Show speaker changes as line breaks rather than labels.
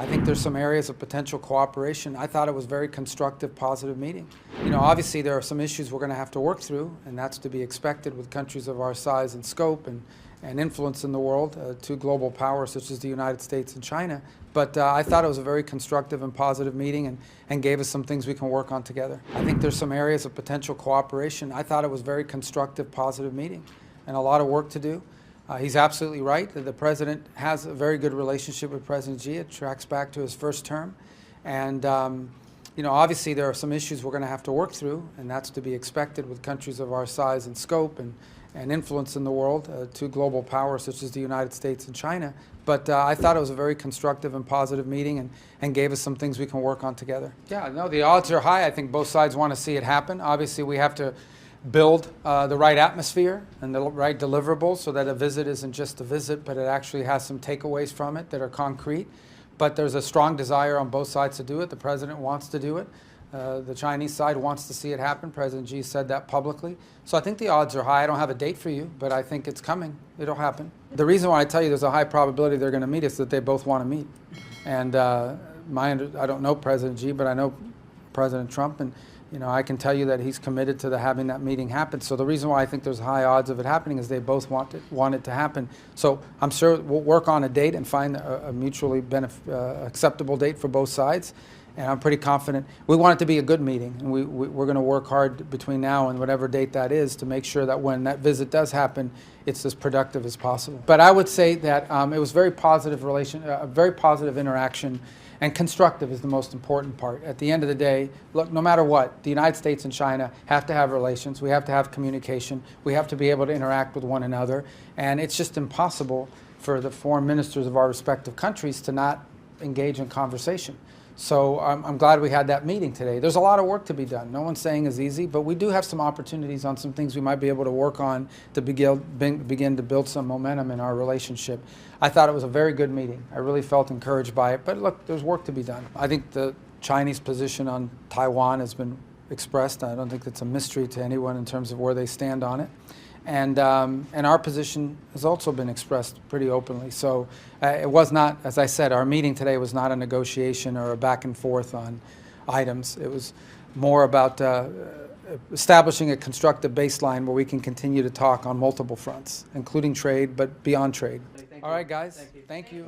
I think there's some areas of potential cooperation. I thought it was a very constructive, positive meeting. You know, obviously there are some issues we're going to have to work through, and that's to be expected with countries of our size and scope and influence in the world, two global powers such as the United States and China. But I thought it was a very constructive and positive meeting and gave us some things we can work on together. I think there's some areas of potential cooperation. I thought it was a very constructive, positive meeting and a lot of work to do. He's absolutely right that the president has a very good relationship with President Xi. It tracks back to his first term. And you know, obviously there are some issues we're going to have to work through, and that's to be expected with countries of our size and scope and influence in the world, two global powers such as the United States and China. But I thought it was a very constructive and positive meeting and gave us some things we can work on together. Yeah, no, the odds are high. I think both sides want to see it happen. Obviously, we have to build the right atmosphere and the right deliverables so that a visit isn't just a visit, but it actually has some takeaways from it that are concrete. But there's a strong desire on both sides to do it. The president wants to do it. The Chinese side wants to see it happen. President Xi said that publicly. So I think the odds are high. I don't have a date for you, but I think it's coming. It'll happen. The reason why I tell you there's a high probability they're going to meet is that they both want to meet. And I don't know President Xi, but I know President Trump, and you know, I can tell you that he's committed to having that meeting happen. So the reason why I think there's high odds of it happening is they both want it to happen. So I'm sure we'll work on a date and find a mutually acceptable date for both sides. And I'm pretty confident. We want it to be a good meeting, and we're going to work hard between now and whatever date that is to make sure that when that visit does happen, it's as productive as possible. But I would say that it was very positive a very positive interaction, and constructive is the most important part. At the end of the day, look, no matter what, the United States and China have to have relations. We have to have communication. We have to be able to interact with one another, and it's just impossible for the foreign ministers of our respective countries to not engage in conversation. So I'm glad we had that meeting today. There's a lot of work to be done. No one's saying it's easy, but we do have some opportunities on some things we might be able to work on to begin to build some momentum in our relationship. I thought it was a very good meeting. I really felt encouraged by it. But look, there's work to be done. I think the Chinese position on Taiwan has been expressed. I don't think it's a mystery to anyone in terms of where they stand on it. And our position has also been expressed pretty openly. So it was not, as I said, our meeting today was not a negotiation or a back and forth on items. It was more about establishing a constructive baseline where we can continue to talk on multiple fronts, including trade, but beyond trade. All right, guys. Thank you.